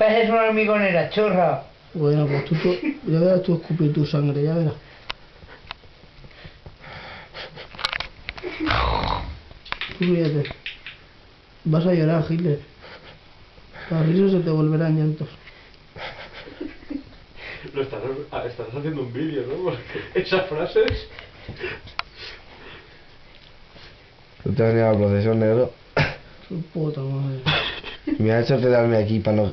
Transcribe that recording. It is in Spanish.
Pareces una hormigonera, chorra. Bueno, pues ya verás tú escupir tu sangre, ya verás. Tú ríete. Vas a llorar, Hitler. Las risas se te volverán llantos. Estás haciendo un vídeo, ¿no? Porque esas frases... Tú te has venido a la procesión, negro. Su puta madre. Me ha hecho quedarme aquí para no...